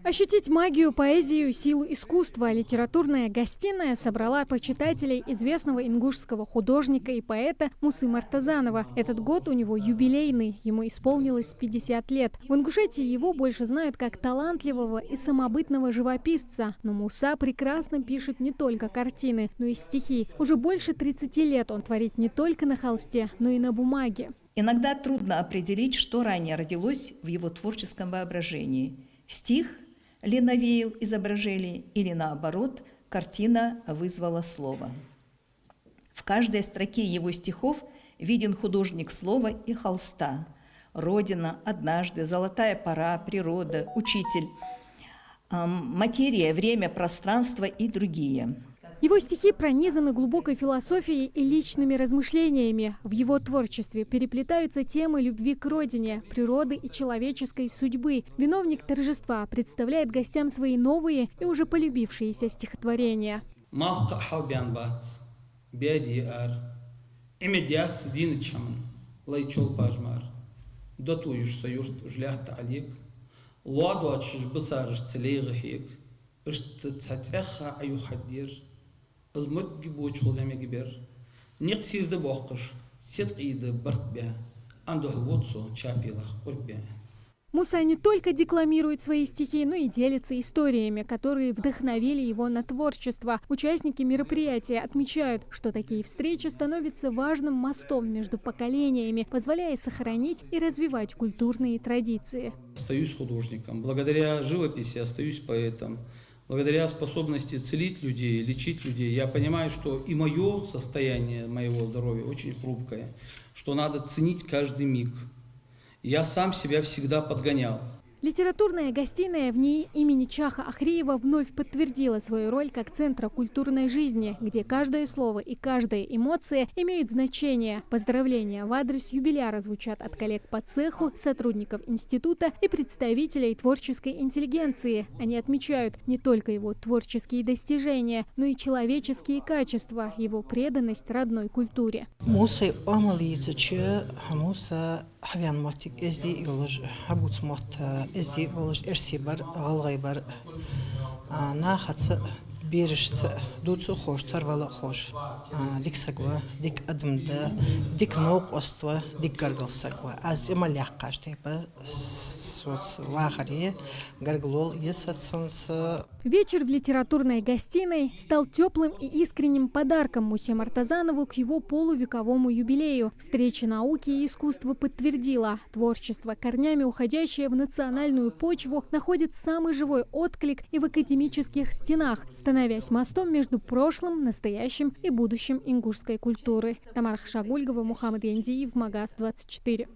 Ощутить магию, поэзию, силу искусства литературная гостиная собрала почитателей известного ингушского художника и поэта Мусы Мартазанова. Этот год у него юбилейный, ему исполнилось 50 лет. В Ингушетии его больше знают как талантливого и самобытного живописца. Но Муса прекрасно пишет не только картины, но и стихи. Уже больше 30 лет он творит не только на холсте, но и на бумаге. Иногда трудно определить, что ранее родилось в его творческом воображении. Стих ли навеял изображение, или наоборот, картина вызвала слово. В каждой строке его стихов виден художник слова и холста. Родина, однажды, золотая пора, природа, учитель, материя, время, пространство и другие. Его стихи пронизаны глубокой философией и личными размышлениями. В его творчестве переплетаются темы любви к родине, природы и человеческой судьбы. Виновник торжества представляет гостям свои новые и уже полюбившиеся стихотворения. Азмут гибоч хозями гибер, нет сирды бохкаш, сет иды бартбе, андух вотсо чапилах курбе. Муса не только декламирует свои стихи, но и делится историями, которые вдохновили его на творчество. Участники мероприятия отмечают, что такие встречи становятся важным мостом между поколениями, позволяя сохранить и развивать культурные традиции. Остаюсь художником, благодаря живописи остаюсь поэтом. Благодаря способности целить людей, лечить людей, я понимаю, что и мое состояние моего здоровья очень хрупкое, что надо ценить каждый миг. Я сам себя всегда подгонял. Литературная гостиная в НИИ имени Чаха Ахриева вновь подтвердила свою роль как центра культурной жизни, где каждое слово и каждая эмоция имеют значение. Поздравления в адрес юбиляра звучат от коллег по цеху, сотрудников института и представителей творческой интеллигенции. Они отмечают не только его творческие достижения, но и человеческие качества, его преданность родной культуре. حویان ماتیک ازدی یولج حبوت مات ازدی یولج ارسی بر غلای بر نه حتی بیرشت دوتو خوش تر ولی خوش دیک سگوا دیک ادمده دیک نوق استوا دیک گرگل سگوا از امالیح قاشته با соц вахаре гарглол есатсанс. Вечер в литературной гостиной стал теплым и искренним подарком Мусе Мартазанову к его полувековому юбилею. Встреча науки и искусства подтвердила, творчество, корнями уходящее в национальную почву, находит самый живой отклик и в академических стенах, становясь мостом между прошлым, настоящим и будущим ингушской культуры. Тамара Хашагульгова, Мухаммад Яндиев, Магас 24.